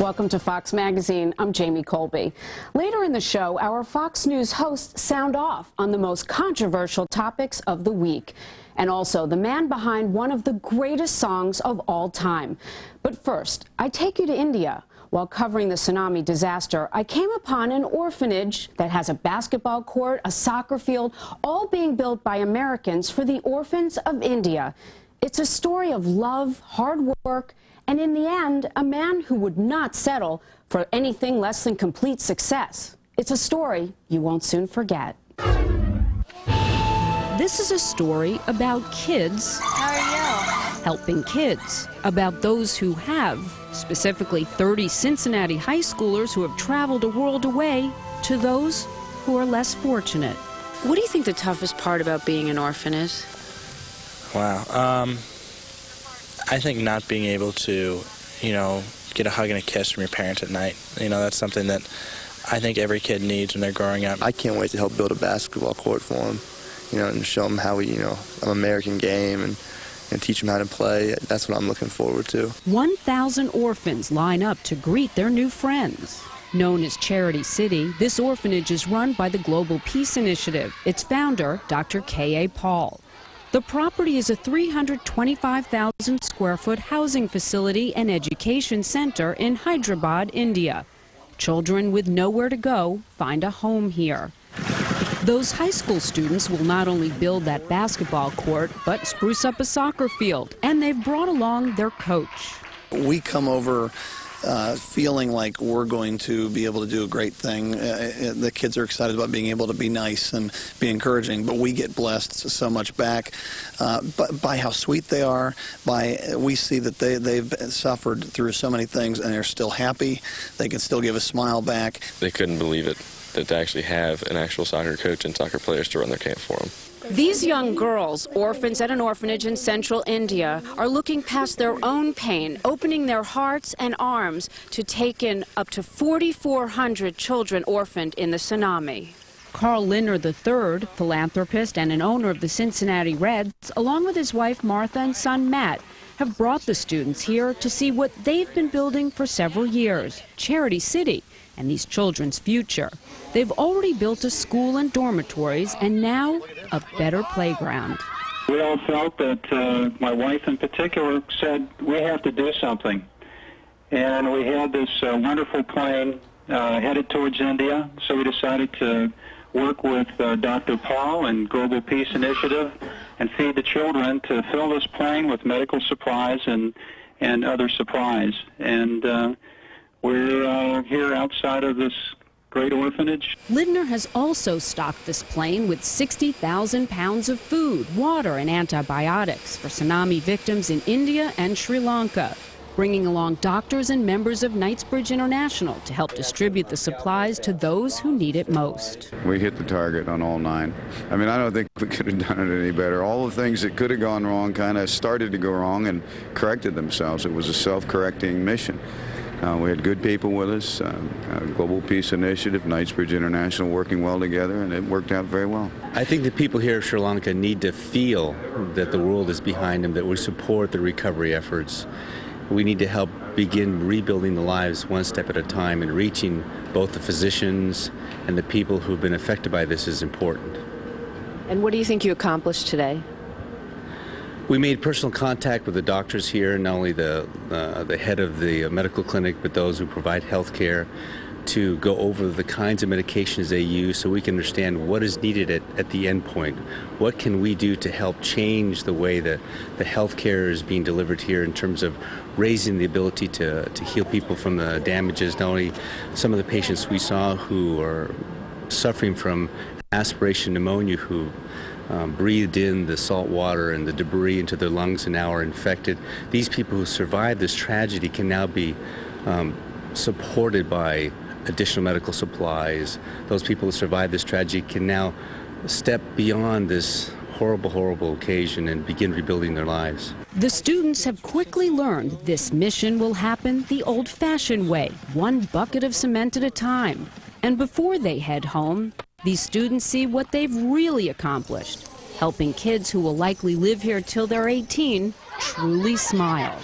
Welcome to Fox Magazine. I'm Jamie Colby. Later in the show, our Fox News hosts sound off on the most controversial topics of the week. And also the man behind one of the greatest songs of all time. But first, I take you to India. While covering the tsunami disaster, I came upon an orphanage that has a basketball court, a soccer field, all being built by Americans for the orphans of India. It's a story of love, hard work, and in the end, a man who would not settle for anything less than complete success. It's a story you won't soon forget. This is a story about kids. How are you? Helping kids, about those who have, specifically 30 Cincinnati high schoolers who have traveled a world away, to those who are less fortunate. What do you think the toughest part about being an orphan is? Wow. I think not being able to, get a hug and a kiss from your parents at night. That's something that I think every kid needs when they're growing up. I can't wait to help build a basketball court for them, and show them how we, an American game and teach them how to play. That's what I'm looking forward to. 1,000 orphans line up to greet their new friends. Known as Charity City, this orphanage is run by the Global Peace Initiative. Its founder, Dr.K. Paul. The property is a 325,000 square foot housing facility and education center in Hyderabad, India. Children with nowhere to go find a home here. Those high school students will not only build that basketball court, but spruce up a soccer field, and they've brought along their coach. We come over feeling like we're going to be able to do a great thing. The kids are excited about being able to be nice and be encouraging, but we get blessed so much back by how sweet they are. We see that they've suffered through so many things and they're still happy. They can still give a smile back. They couldn't believe it, that they actually have an actual soccer coach and soccer players to run their camp for them. These young girls, orphans at an orphanage in central India, are looking past their own pain, opening their hearts and arms to take in up to 4,400 children orphaned in the tsunami. Carl Lindner III, philanthropist and an owner of the Cincinnati Reds, along with his wife Martha and son Matt, have brought the students here to see what they've been building for several years, Charity City, and these children's future. They've already built a school and dormitories, and now a better playground. We all felt that, my wife in particular said, we have to do something. And we had this wonderful plane headed towards India, so we decided to work with Dr. Paul and Global Peace Initiative and feed the children to fill this plane with medical supplies and other supplies. And we're here outside of this great orphanage. Lindner has also stocked this plane with 60,000 pounds of food, water, and antibiotics for tsunami victims in India and Sri Lanka, bringing along doctors and members of Knightsbridge International to help distribute the supplies to those who need it most. We hit the target on all 9. I mean, I don't think we could have done it any better. All the things that could have gone wrong kind of started to go wrong and corrected themselves. It was a self-correcting mission. We had good people with us, Global Peace Initiative, Knightsbridge International working well together, and it worked out very well. I think the people here in Sri Lanka need to feel that the world is behind them, that we support the recovery efforts. We need to help begin rebuilding the lives one step at a time, and reaching both the physicians and the people who've been affected by this is important. And what do you think you accomplished today? We made personal contact with the doctors here, not only the head of the medical clinic, but those who provide health care, to go over the kinds of medications they use so we can understand what is needed at the end point. What can we do to help change the way that the health care is being delivered here in terms of raising the ability to heal people from the damages, not only some of the patients we saw who are suffering from aspiration pneumonia, who breathed in the salt water and the debris into their lungs and now are infected. These people who survived this tragedy can now be supported by additional medical supplies. Those people who survived this tragedy can now step beyond this horrible, horrible occasion and begin rebuilding their lives. The students have quickly learned this mission will happen the old-fashioned way, one bucket of cement at a time. And before they head home, these students see what they've really accomplished, helping kids who will likely live here till they're 18 truly smile.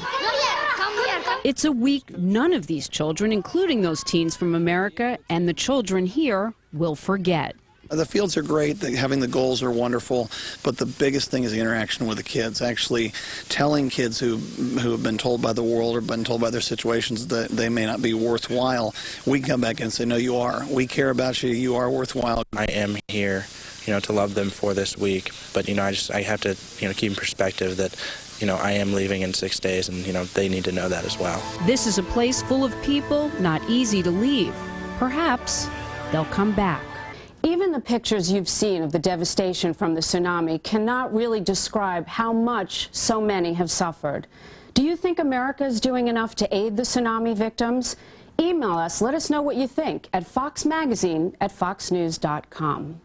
It's a week none of these children, including those teens from America and the children here, will forget. The fields are great, having the goals are wonderful, but the biggest thing is the interaction with the kids, actually telling kids who have been told by the world or been told by their situations that they may not be worthwhile. We come back and say, no, you are. We care about you. You are worthwhile. I am here, to love them for this week, but, I have to, keep in perspective that, I am leaving in 6 days, and, they need to know that as well. This is a place full of people not easy to leave. Perhaps they'll come back. Even the pictures you've seen of the devastation from the tsunami cannot really describe how much so many have suffered. Do you think America is doing enough to aid the tsunami victims? Email us, let us know what you think at foxmagazine@foxnews.com.